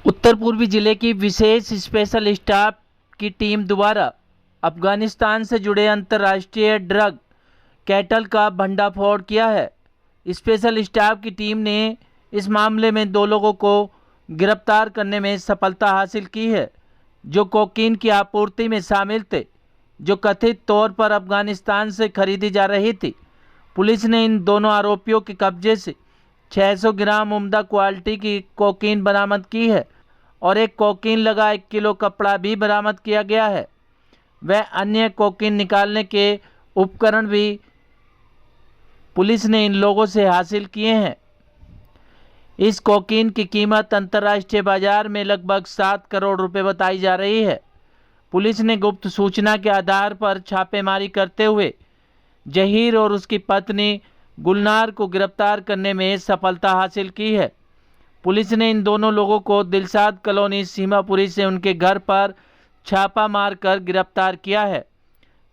उत्तर पूर्वी जिले की विशेष स्पेशल स्टाफ की टीम द्वारा अफगानिस्तान से जुड़े अंतर्राष्ट्रीय ड्रग कैटल का भंडाफोड़ किया है। स्पेशल स्टाफ की टीम ने इस मामले में 2 लोगों को गिरफ्तार करने में सफलता हासिल की है, जो कोकीन की आपूर्ति में शामिल थे, जो कथित तौर पर अफगानिस्तान से खरीदी जा रही थी। पुलिस ने इन दोनों आरोपियों के कब्जे से 600 ग्राम उम्दा क्वालिटी की कोकीन बरामद की है और एक कोकीन लगा 1 किलो कपड़ा भी बरामद किया गया है। वह अन्य कोकीन निकालने के उपकरण भी पुलिस ने इन लोगों से हासिल किए हैं। इस कोकीन की कीमत अंतर्राष्ट्रीय बाजार में लगभग 7 करोड़ रुपए बताई जा रही है। पुलिस ने गुप्त सूचना के आधार पर छापेमारी करते हुए जहीर और उसकी पत्नी गुलनार को गिरफ्तार करने में सफलता हासिल की है। पुलिस ने इन दोनों लोगों को दिलशाद कॉलोनी सीमापुरी से उनके घर पर छापा मारकर गिरफ्तार किया है।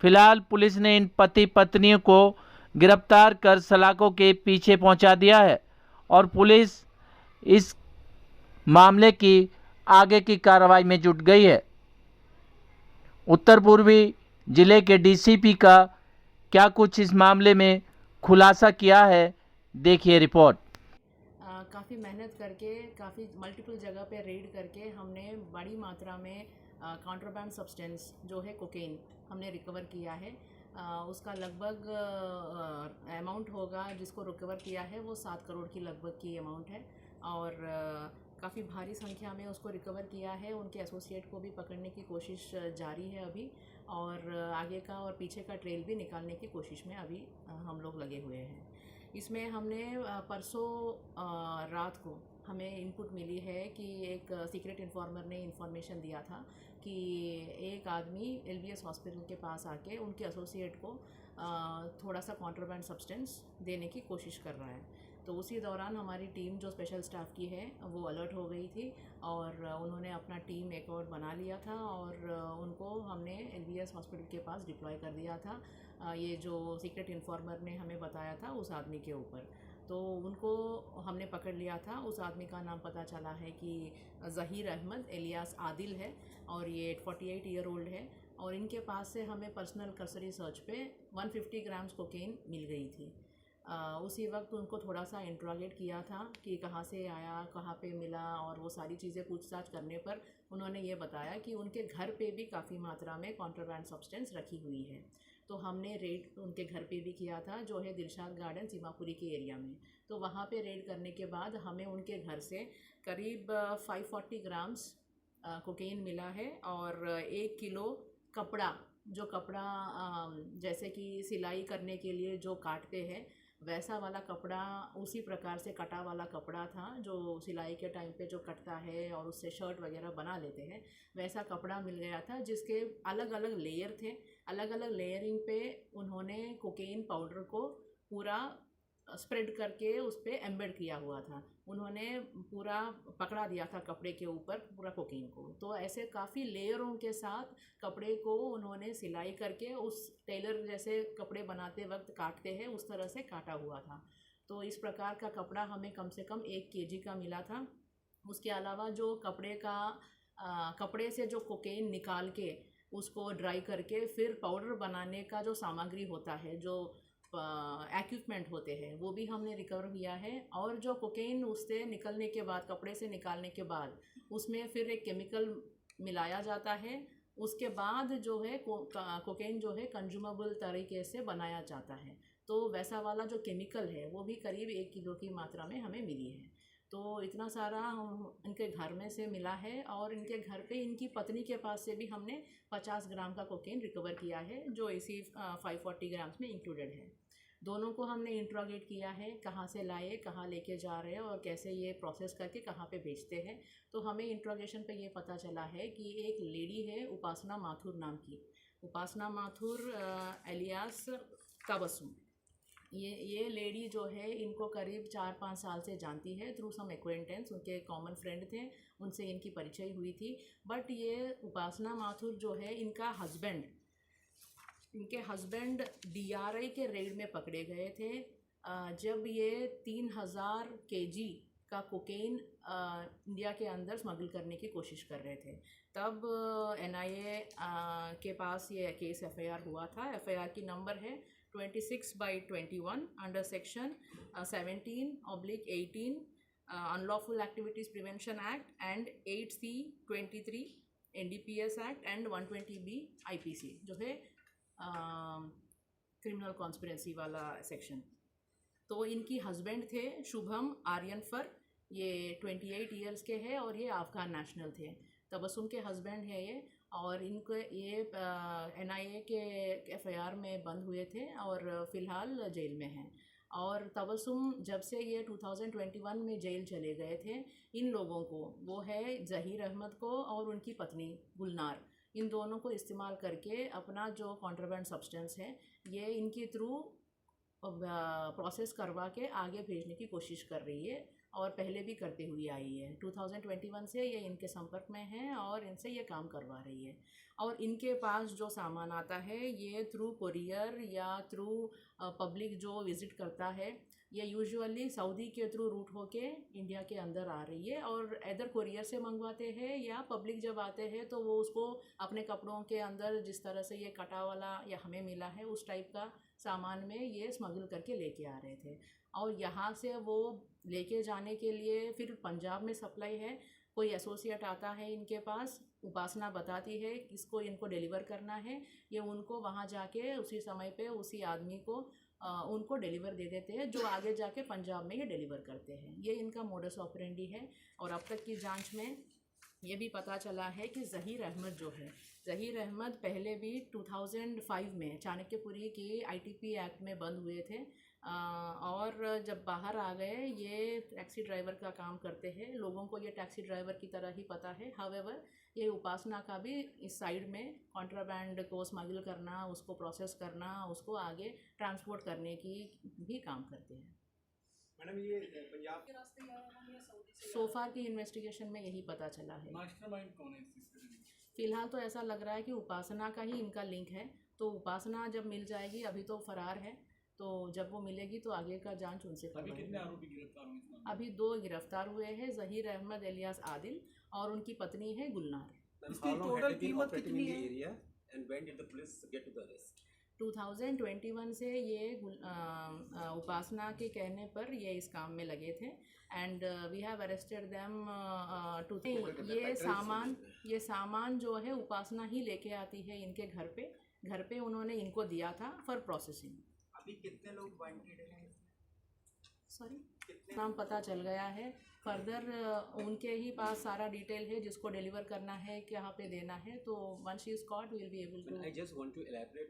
फिलहाल पुलिस ने इन पति पत्नियों को गिरफ्तार कर सलाखों के पीछे पहुंचा दिया है और पुलिस इस मामले की आगे की कार्रवाई में जुट गई है। उत्तर पूर्वी जिले के डीसीपी का क्या कुछ इस मामले में खुलासा किया है, देखिए रिपोर्ट। काफ़ी मेहनत करके काफ़ी मल्टीपल जगह पे रेड करके हमने बड़ी मात्रा में कॉन्ट्राबैंड सब्सटेंस जो है कोकेन हमने रिकवर किया है। उसका लगभग अमाउंट होगा जिसको रिकवर किया है वो 7 करोड़ की लगभग की अमाउंट है और काफ़ी भारी संख्या में उसको रिकवर किया है। उनके एसोसिएट को भी पकड़ने की कोशिश जारी है अभी और आगे का और पीछे का ट्रेल भी निकालने की कोशिश में अभी हम लोग लगे हुए हैं। इसमें हमने परसों रात को हमें इनपुट मिली है कि एक सीक्रेट इन्फॉर्मर ने इन्फॉर्मेशन दिया था कि एक आदमी एलबीएस हॉस्पिटल के पास आके उनके एसोसिएट को थोड़ा सा कॉन्ट्राबैंड सब्सटेंस देने की कोशिश कर रहा है। तो उसी दौरान हमारी टीम जो स्पेशल स्टाफ की है वो अलर्ट हो गई थी और उन्होंने अपना टीम एक और बना लिया था और उनको हमने एलबीएस हॉस्पिटल के पास डिप्लॉय कर दिया था। ये जो सीक्रेट इन्फॉर्मर ने हमें बताया था उस आदमी के ऊपर, तो उनको हमने पकड़ लिया था। उस आदमी का नाम पता चला है कि ज़हीर अहमद एलियास आदिल है और ये 48 ईयर ओल्ड है और इनके पास से हमें पर्सनल कर्सरी सर्च पे 150 ग्राम्स कोकेन मिल गई थी। उसी वक्त उनको थोड़ा सा इंट्रोगेट किया था कि कहाँ से आया, कहाँ पे मिला और वो सारी चीज़ें पूछताछ करने पर उन्होंने ये बताया कि उनके घर पे भी काफ़ी मात्रा में कॉन्ट्राबैंड सब्सटेंस रखी हुई है। तो हमने रेड उनके घर पे भी किया था जो है दिलशाद गार्डन सीमापुरी के एरिया में। तो वहाँ पे रेड करने के बाद हमें उनके घर से करीब 540 ग्राम्स कोकेन मिला है और 1 किलो कपड़ा, जो कपड़ा जैसे कि सिलाई करने के लिए जो काटते हैं वैसा वाला कपड़ा, उसी प्रकार से कटा वाला कपड़ा था जो सिलाई के टाइम पे जो कटता है और उससे शर्ट वगैरह बना लेते हैं, वैसा कपड़ा मिल गया था जिसके अलग अलग लेयर थे। अलग अलग लेयरिंग पे उन्होंने कोकेन पाउडर को पूरा स्प्रेड करके उस पर एम्बेड किया हुआ था। उन्होंने पूरा पकड़ा दिया था कपड़े के ऊपर पूरा कोकीन को। तो ऐसे काफ़ी लेयरों के साथ कपड़े को उन्होंने सिलाई करके उस टेलर जैसे कपड़े बनाते वक्त काटते हैं उस तरह से काटा हुआ था। तो इस प्रकार का कपड़ा हमें कम से कम 1 केजी का मिला था। उसके अलावा जो कपड़े से जो कोकेन निकाल के उसको ड्राई करके फिर पाउडर बनाने का जो सामग्री होता है, जो इक्विपमेंट होते हैं, वो भी हमने रिकवर किया है। और जो कोकेन उससे निकलने के बाद, कपड़े से निकालने के बाद उसमें फिर एक केमिकल मिलाया जाता है। उसके बाद जो है कोकेन जो है कंज्यूमेबल तरीके से बनाया जाता है। तो वैसा वाला जो केमिकल है वो भी करीब 1 किलो की मात्रा में हमें मिली है। तो इतना सारा हम इनके घर में से मिला है और इनके घर पे इनकी पत्नी के पास से भी हमने 50 ग्राम का कोकेन रिकवर किया है जो इसी 540 ग्राम्स में इंक्लूडेड है। दोनों को हमने इंट्रोगेट किया है, कहाँ से लाए, कहाँ लेके जा रहे हैं और कैसे ये प्रोसेस करके कहाँ पे बेचते हैं। तो हमें इंट्रोगेशन पे ये पता चला है कि एक लेडी है उपासना माथुर नाम की, उपासना माथुर एलियास काबसुम। ये लेडी जो है इनको करीब 4-5 साल से जानती है थ्रू सम एक्वेंटेंस। उनके कॉमन फ्रेंड थे, उनसे इनकी परिचय हुई थी। बट ये उपासना माथुर जो है इनके हस्बैंड डीआरआई के रेड में पकड़े गए थे जब ये 3000 केजी का कोकेन इंडिया के अंदर स्मगल करने की कोशिश कर रहे थे। तब NIA के पास ये केस FIR हुआ था। FIR की नंबर है 26/21 under section 17/18 unlawful activities prevention act and 8C23 NDPS act and 120B IPC जो है क्रिमिनल कॉन्स्पिरेसी वाला सेक्शन। तो इनकी हस्बैंड थे शुभम आर्यनफर, ये 28 इयर्स के हैं और ये अफ़गान नेशनल थे। तबस्सुम के हस्बैंड है ये, और इनको ये NIA के FIR में बंद हुए थे और फ़िलहाल जेल में हैं। और तबस्सुम जब से ये 2021 में जेल चले गए थे, इन लोगों को, वो है ज़हीर अहमद को और उनकी पत्नी गुलनार, इन दोनों को इस्तेमाल करके अपना जो कॉन्ट्राबैंड सब्सटेंस है ये इनके थ्रू प्रोसेस करवा के आगे भेजने की कोशिश कर रही है और पहले भी करते हुई आई है। 2021 से ये इनके संपर्क में है और इनसे ये काम करवा रही है। और इनके पास जो सामान आता है ये थ्रू कोरियर या थ्रू पब्लिक जो विज़िट करता है, ये यूजुअली सऊदी के थ्रू रूट होके इंडिया के अंदर आ रही है, और इधर कोरियर से मंगवाते हैं या पब्लिक जब आते हैं तो वो उसको अपने कपड़ों के अंदर जिस तरह से ये कटा वाला या हमें मिला है उस टाइप का सामान में ये स्मगल करके लेके आ रहे थे। और यहाँ से वो लेके जाने के लिए फिर पंजाब में सप्लाई है, कोई एसोसिएट आता है इनके पास, उपासना बताती है किसको इनको डिलीवर करना है, ये उनको वहाँ जाके उसी समय पे उसी आदमी को उनको डिलीवर दे देते हैं, जो आगे जाके पंजाब में ये डिलीवर करते हैं। ये इनका मोडस ऑपरेंडी है। और अब तक की जांच में ये भी पता चला है कि ज़हीर अहमद जो है, ज़हीर अहमद पहले भी 2005 में चाणक्यपुरी की ITP एक्ट में बंद हुए थे, और जब बाहर आ गए ये टैक्सी ड्राइवर का काम करते हैं। लोगों को ये टैक्सी ड्राइवर की तरह ही पता है। हावेवर ये उपासना का भी इस साइड में कॉन्ट्राबैंड को स्मगल करना, उसको प्रोसेस करना, उसको आगे ट्रांसपोर्ट करने की भी काम करते हैं। मैडम ये पंजाब के रास्ते ही आया है या सऊदी से? सोफार की इन्वेस्टिगेशन में यही पता चला है। मास्टरमाइंड कौन है इस चीज़ के? फिलहाल तो ऐसा लग रहा है कि उपासना का ही इनका लिंक है। तो उपासना जब मिल जाएगी, अभी तो फरार है, तो जब वो मिलेगी तो आगे का जांच उनसे अभी कितने करवाएंगे। आरोपी गिरफ्तार हुए इस मामले में? अभी 2 गिरफ्तार हुए हैं, ज़हीर अहमद एलियास आदिल और उनकी पत्नी है गुलनार। इसकी टोटल कीमत कितनी है? And when did the police get to the arrest? 2021 से ये उपासना के कहने पर ये इस काम में लगे थे, and we have arrested them too. ये सामान जो है उपासना ही लेके आती है इनके घर पे उन्होंने इनको दिया था फॉर प्रोसेसिंग। अभी कितने लोग वांटेड हैं? सॉरी, नाम पता चल गया है। फर्दर उनके ही पास सारा डिटेल है, जिसको डिलीवर करना है, कहाँ पे देना है। तो once she is caught we will be able to. I just want to elaborate